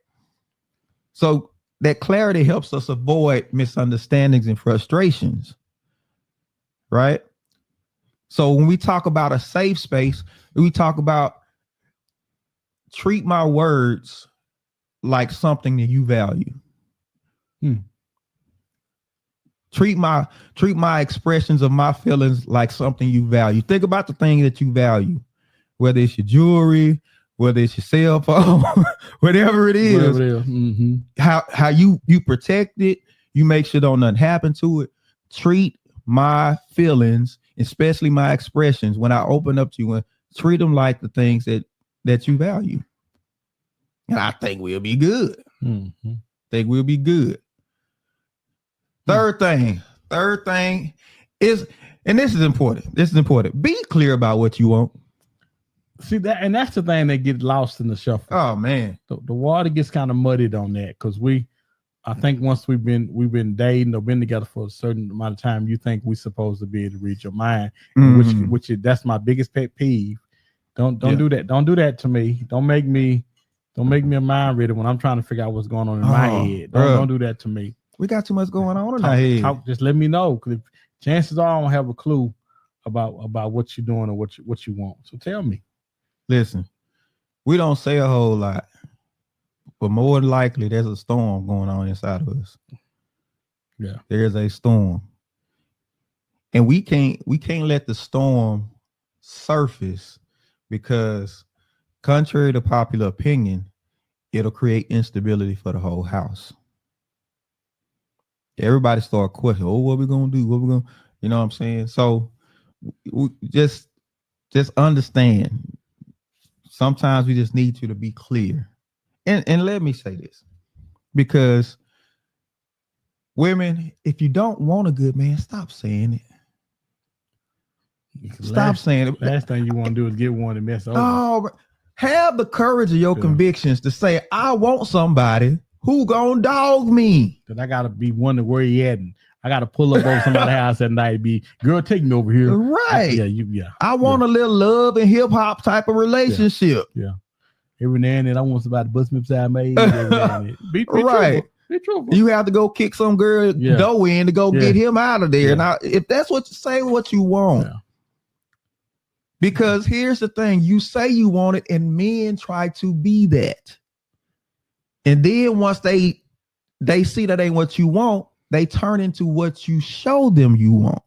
So that clarity helps us avoid misunderstandings and frustrations, right? So when we talk about a safe space, we talk about treat my words like something that you value. Treat my expressions of my feelings like something you value. Think about the thing that you value, whether it's your jewelry, whether it's your cell phone, whatever it is. Mm-hmm. How you protect it, you make sure don't nothing happen to it. Treat my feelings, especially my expressions, when I open up to you, and treat them like the things that you value. And I think we'll be good. Mm-hmm. Think we'll be good. Third thing is, and this is important. Be clear about what you want. See that, and that's the thing that gets lost in the shuffle. Oh man, the water gets kind of muddied on that because I think once we've been dating or been together for a certain amount of time, you think we're supposed to be able to read your mind, which that's my biggest pet peeve. Don't do that. Don't do that to me. Don't make me a mind reader when I'm trying to figure out what's going on in my head. Don't do that to me. We got too much going on in our head. Just let me know, because chances are I don't have a clue about what you're doing or what you want. So tell me. Listen, we don't say a whole lot, but more than likely there's a storm going on inside of us. Yeah, there's a storm, and we can't let the storm surface, because contrary to popular opinion, it'll create instability for the whole house. Everybody start questioning, oh, what we gonna do? What we gonna, you know what I'm saying? So we just understand. Sometimes we just need you to be clear. And let me say this, because women, if you don't want a good man, stop saying it. Stop saying it. Last thing you want to do is get one and mess over. Oh, have the courage of your convictions to say, I want somebody who gonna dog me. Because I gotta be wondering where he at, and I gotta pull up over somebody's house at night and be, girl, take me over here. Right. Yeah. I want a little love and hip hop type of relationship. Yeah. Every now and then I want somebody to bust me upside my head. Be right. Be truthful. You have to go kick some girl dough in to go get him out of there. Yeah. Now, if that's what you say, what you want. Yeah. Because here's the thing, you say you want it, and men try to be that. And then once they see that ain't what you want, they turn into what you show them you want.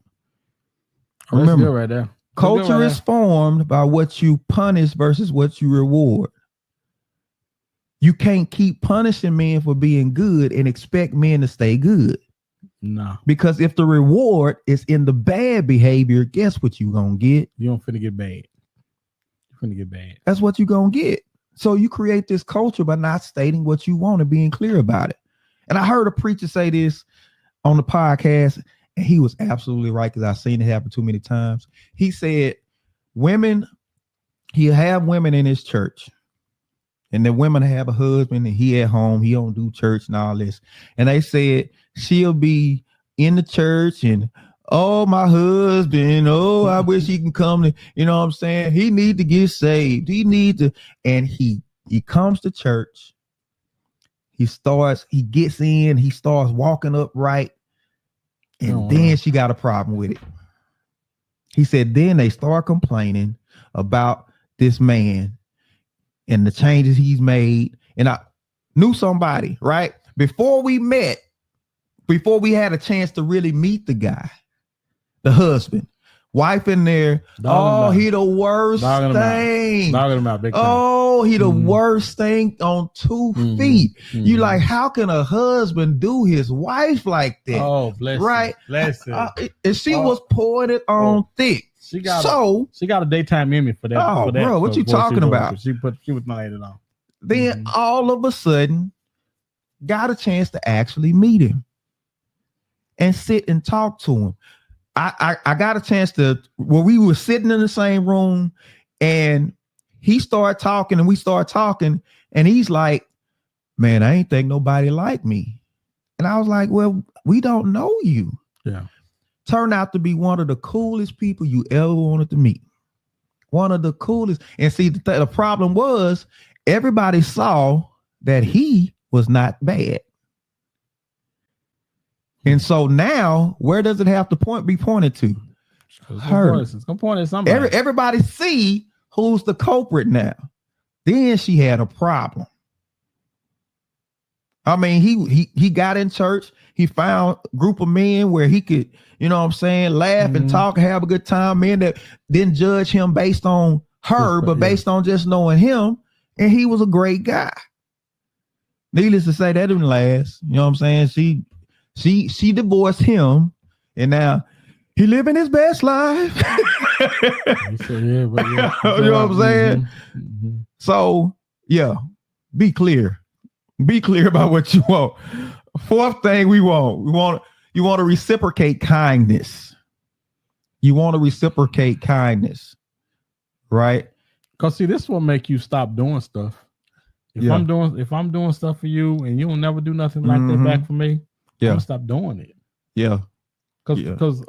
Remember, right there. Culture is formed by what you punish versus what you reward. You can't keep punishing men for being good and expect men to stay good. No. Because if the reward is in the bad behavior, guess what you gonna get? You don't finna get bad. You're finna get bad. That's what you gonna get. So you create this culture by not stating what you want and being clear about it. And I heard a preacher say this on the podcast, and he was absolutely right, because I've seen it happen too many times. He said, he'll have women in his church, and the women have a husband, and he at home, he don't do church and all this. And they said she'll be in the church and, oh, my husband, oh, I wish he can come to, you know what I'm saying? He need to get saved. And he comes to church. He gets in, he starts walking upright, and then she got a problem with it. He said, then they start complaining about this man and the changes he's made. And I knew somebody, right? Before we had a chance to really meet the guy, the husband, wife in there. He the worst thing. Dogging him out big time. Oh, he the worst thing on 2 feet. You like, how can a husband do his wife like that? Oh, bless right? Him. Bless him. And she was pouring it on thick. She got a daytime Emmy for that. Oh, bro, what you talking about? She was not it on. Then all of a sudden, got a chance to actually meet him and sit and talk to him. I got a chance to, where we were sitting in the same room, and he started talking and we started talking, and he's like, man, I ain't think nobody like me. And I was like, well, we don't know you. Yeah. turned out to be one of the coolest people you ever wanted to meet. One of the coolest. And see, the problem was everybody saw that he was not bad. And so now, where does it have to be pointed to? Her. It's gonna point at somebody. Everybody see who's the culprit now. Then she had a problem. I mean, he got in church. He found a group of men where he could, you know what I'm saying, laugh and talk, have a good time. Men that didn't judge him based on her, but based on just knowing him. And he was a great guy. Needless to say, that didn't last. You know what I'm saying? She divorced him, and now he living his best life. You know what I'm saying? Mm-hmm. So yeah, be clear. Be clear about what you want. Fourth thing you want to reciprocate kindness. You want to reciprocate kindness, right? Because see, this will make you stop doing stuff. If I'm doing stuff for you and you will never do nothing like that back for me, I'm gonna stop doing it. Yeah. Because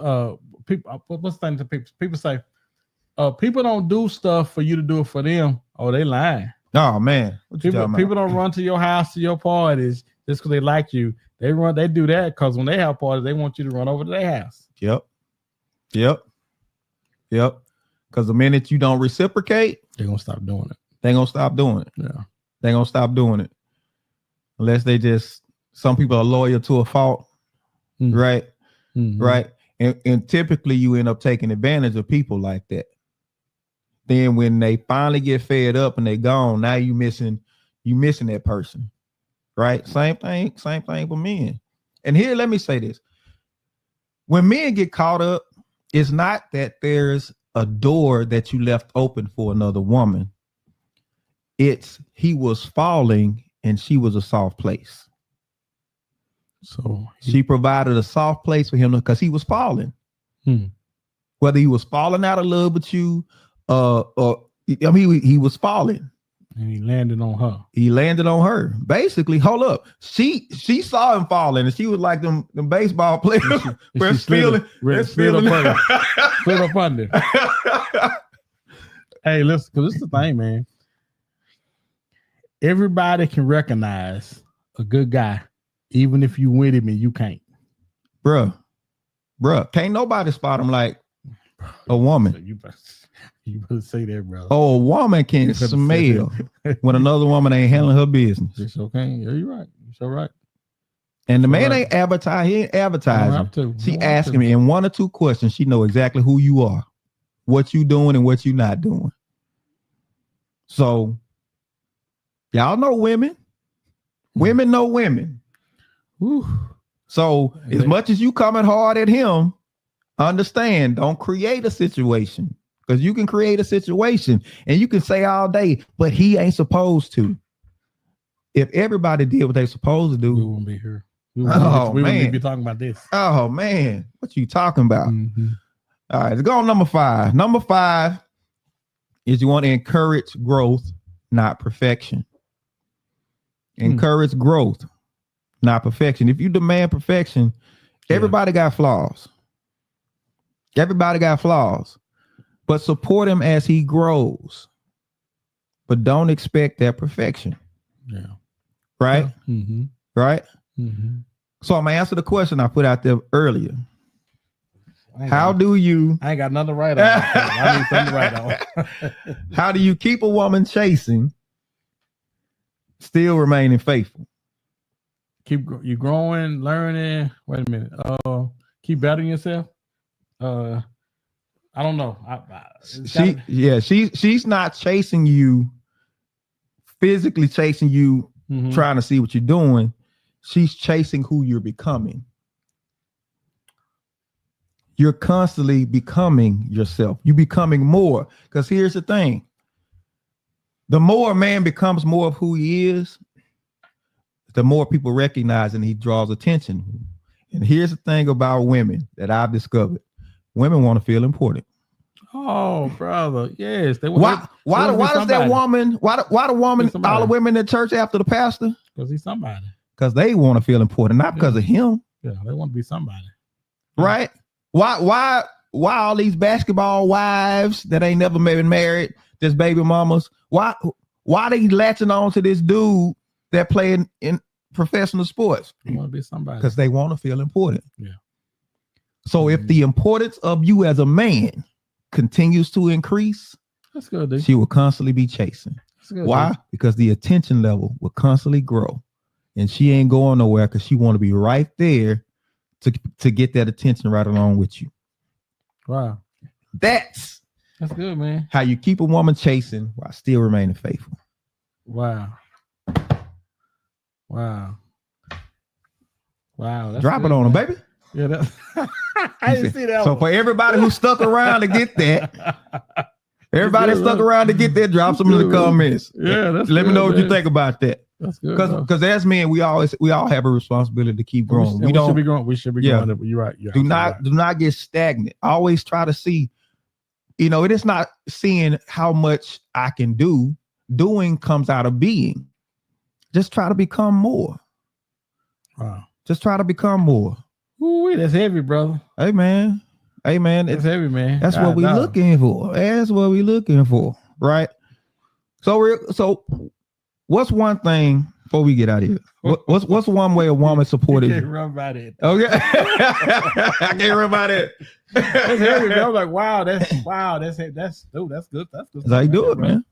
people, what's the thing to people? People say, people don't do stuff for you to do it for them. Oh, they lying. Oh man. People don't run to your house, to your parties just because they like you. They do that because when they have parties, they want you to run over to their house. Yep. Because the minute you don't reciprocate, they're gonna stop doing it. They're gonna stop doing it. Yeah. They're gonna stop doing it. Unless some people are loyal to a fault. Right. Mm-hmm. Right. And typically you end up taking advantage of people like that. Then when they finally get fed up and they gone, now you missing that person. Right? Same thing for men. And here, let me say this. When men get caught up, it's not that there's a door that you left open for another woman. It's he was falling and she was a soft place. So she provided a soft place for him because he was falling. Whether he was falling out of love with you, he was falling. And he landed on her. He landed on her. Basically, hold up. She saw him falling, and she was like them baseball players. Slid up under. Hey, listen, because this is the thing, man. Everybody can recognize a good guy, even if you with him and you can't. Bruh. Can't nobody spot him like a woman. You better say that, brother. Oh, a woman can smell when another woman ain't handling her business. It's okay. Yeah, you're right. It's all right. And the man ain't advertising. He ain't advertising. She asking me in one or two questions. She know exactly who you are, what you doing, and what you not doing. So, y'all know women. Women know women. Whew. So, as much as you coming hard at him, understand, don't create a situation. Because you can create a situation and you can say all day, but he ain't supposed to. If everybody did what they supposed to do, we wouldn't be here. We wouldn't be talking about this. Oh man, what you talking about? Mm-hmm. All right, let's go on number 5. Number 5 is you want to encourage growth, not perfection. Encourage growth, not perfection. If you demand perfection, everybody got flaws. Everybody got flaws. But support him as he grows. But don't expect that perfection. Yeah. Right? Yeah. Mm-hmm. Right? Mm-hmm. So I'm going to answer the question I put out there earlier. I ain't got nothing to write on. I need something to write on. How do you keep a woman chasing, still remaining faithful? Keep you growing, learning. Wait a minute. Keep bettering yourself. I don't know. She's not chasing you, physically chasing you, trying to see what you're doing. She's chasing who you're becoming. You're constantly becoming yourself. You're becoming more. Because here's the thing. The more a man becomes more of who he is, the more people recognize and he draws attention. And here's the thing about women that I've discovered. Women want to feel important. Oh, brother. Yes. Why does that woman, why the woman, all the women in church after the pastor? Because he's somebody. Because they want to feel important, not because of him. Yeah, they want to be somebody. Right? Why all these basketball wives that ain't never been married, just baby mamas? Why they latching on to this dude that playing in professional sports? You want to be somebody because they want to feel important. Yeah. So if the importance of you as a man continues to increase, that's good, dude. She will constantly be chasing. Good, why? Dude. Because the attention level will constantly grow, and she ain't going nowhere because she want to be right there to get that attention right along with you. Wow. That's good, man. How you keep a woman chasing while still remaining faithful. Wow. That's Drop good, it on man. them, baby. Yeah, that's I didn't see that. So for everybody who stuck around to get that, everybody stuck around to get that, drop some in the comments. Yeah, that's let me know what you think about that. That's good. Because as men, we all have a responsibility to keep growing. We should be growing. We should be growing. You're right. Do not get stagnant. Always try to see. It is not seeing how much I can do. Doing comes out of being. Just try to become more. Wow. Just try to become more. Ooh, that's heavy, brother. Hey man. That's heavy, man. That's what we're looking for. That's what we're looking for, right? So what's one thing before we get out of here? What's one way a woman supported you? Can't run by that. Okay. I can't run by that. That's heavy, man. I was like, wow, that's good. That's good. That's how you do it, man.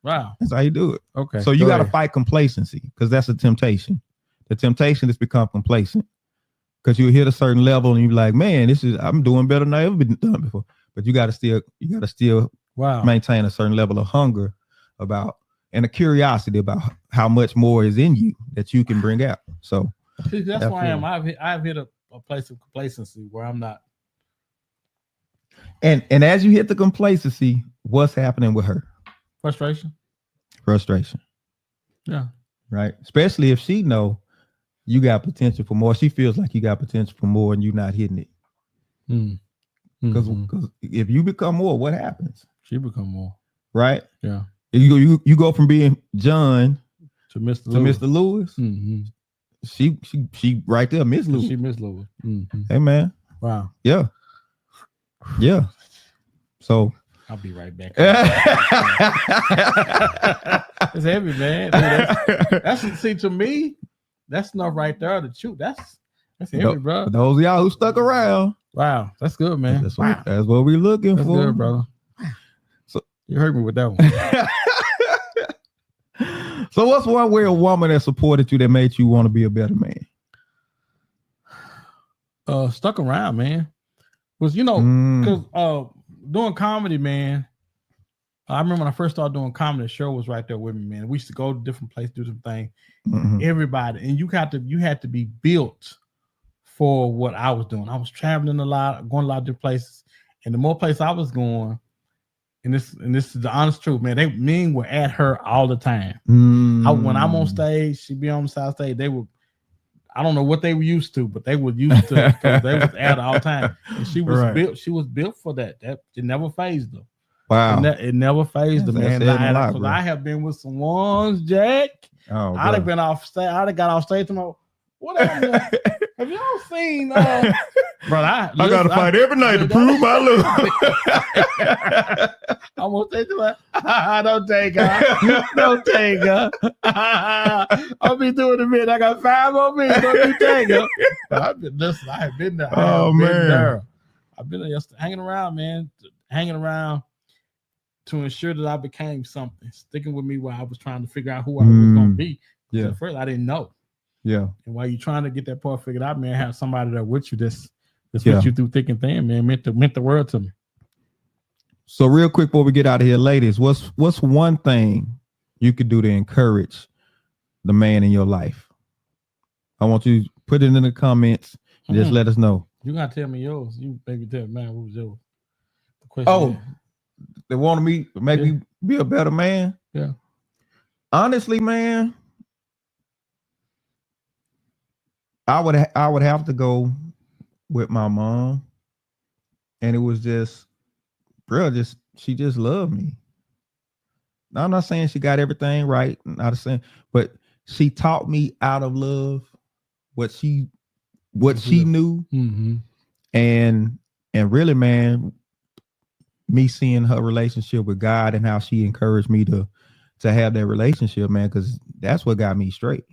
Wow. That's how you do it. Okay. So you got to fight complacency because that's a temptation. The temptation is become complacent because you hit a certain level and you're like, man, I'm doing better than I ever been done before. But you got to still maintain a certain level of hunger and a curiosity about how much more is in you that you can bring out. So that's why I've hit a place of complacency where I'm not. And as you hit the complacency, what's happening with her? Frustration. Yeah. Right. Especially if she know you got potential for more. She feels like you got potential for more and you're not hitting it. Because if you become more, what happens? She become more. Right? Yeah. You go from being John to Mr. Lewis. Mm-hmm. She right there, Miss Lewis. She Miss Lewis. Mm-hmm. Hey man. Wow. Yeah. So I'll be right back. It's heavy, man. That's see, to me, that's enough right there to shoot. That's heavy, bro. Those of y'all who stuck around. Wow, that's good, man. That's what we're looking for. Good, brother. So you heard me with that one. So what's one way a woman that supported you that made you want to be a better man? Stuck around, man. Was because doing comedy, man. I remember when I first started doing comedy, the show was right there with me, man. We used to go to different places, do some things. Mm-hmm. Everybody, and you had to be built for what I was doing. I was traveling a lot, going a lot of different places, and the more places I was going, and this is the honest truth, man. Men were at her all the time. When I'm on stage, she'd be on the side stage. They would. I don't know what they were used to, but they were used to it because they was at all the time. And she was built. She was built for that. That it never phased her. Wow. It never phazed them, man. I have been with some ones, Jack. Oh, I'd have been off stage. I'd have got off stage tomorrow. What have y'all seen? Bro, I gotta fight every night to prove my love. I'm gonna say to her, don't take her. Don't take her. I'll be doing a minute. I got 5 on me. Don't you take her. I have been there. I've been there hanging around, man. Hanging around to ensure that I became something, sticking with me while I was trying to figure out who I was going to be. Yeah. At first, I didn't know. Yeah. And while you're trying to get that part figured out, man, have somebody there with you that's with you through thick and thin, man, meant the world to me. So real quick before we get out of here, ladies, what's one thing you could do to encourage the man in your life? I want you to put it in the comments and just let us know. You gotta tell me yours. You maybe tell me, man, what was yours? The question they wanted me to make me be a better man. Yeah. Honestly, man, I would have to go with my mom, and it was just, she just loved me. Now, I'm not saying she got everything right, not saying, but she taught me out of love what she knew, and really, man, me seeing her relationship with God and how she encouraged me to have that relationship, man, because that's what got me straight.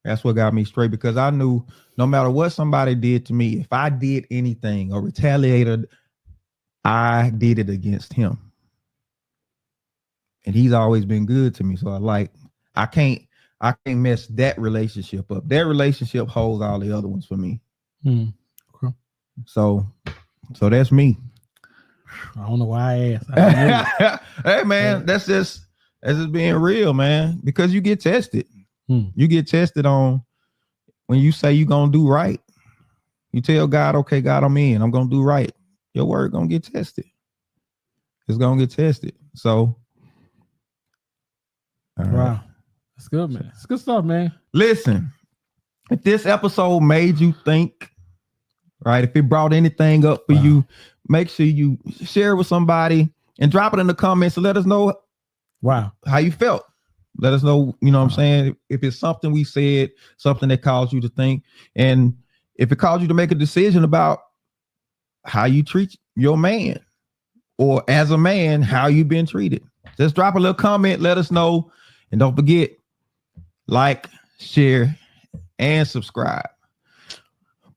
That's what got me straight, because I knew no matter what somebody did to me, if I did anything or retaliated, I did it against him. And he's always been good to me. So I can't mess that relationship up. That relationship holds all the other ones for me. Okay. So that's me. I don't know why I asked. Hey man, that's just being real, man. Because you get tested. You get tested on when you say you're gonna do right. You tell God, okay, God, I'm in. I'm gonna do right. Your word gonna get tested. It's gonna get tested. So wow. Right. That's good, man. It's good stuff, man. Listen, if this episode made you think, right? If it brought anything up for you, make sure you share it with somebody and drop it in the comments and let us know how you felt. Let us know, you know what I'm saying? If it's something we said, something that caused you to think, and if it caused you to make a decision about how you treat your man, or as a man, how you've been treated. Just drop a little comment, let us know, and don't forget, like, share, and subscribe.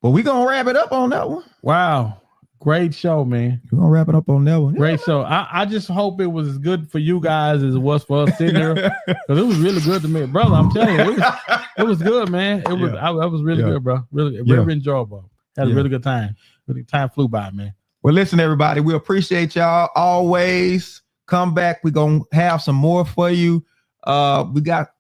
But we're going to wrap it up on that one. Wow. Great show, man. We're going to wrap it up on that one. Great show. I just hope it was as good for you guys as it was for us sitting there. Because it was really good to me. Brother, I'm telling you, it was good, man. It was I was really good, bro. Really enjoyable. Had a really good time. Really, time flew by, man. Well, listen, everybody, we appreciate y'all. Always come back. We're going to have some more for you. We got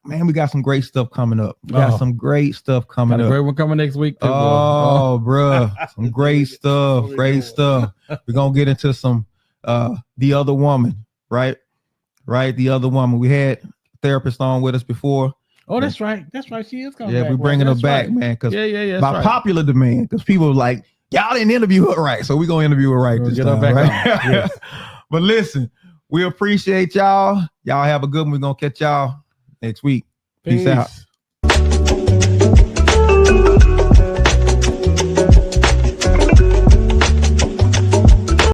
some great stuff coming up. We got some great stuff coming up. Great one coming next week. Bro, some great stuff. Great stuff. We're gonna get into some The Other Woman, right? The Other Woman. We had a therapist on with us before. Oh, that's right. She is coming back. Yeah, we're bringing her back, man. Because by popular demand, because people were like, y'all didn't interview her right, so we're gonna interview her right this time, right? Yes. But listen. We appreciate y'all. Y'all have a good one. We're going to catch y'all next week. Peace out.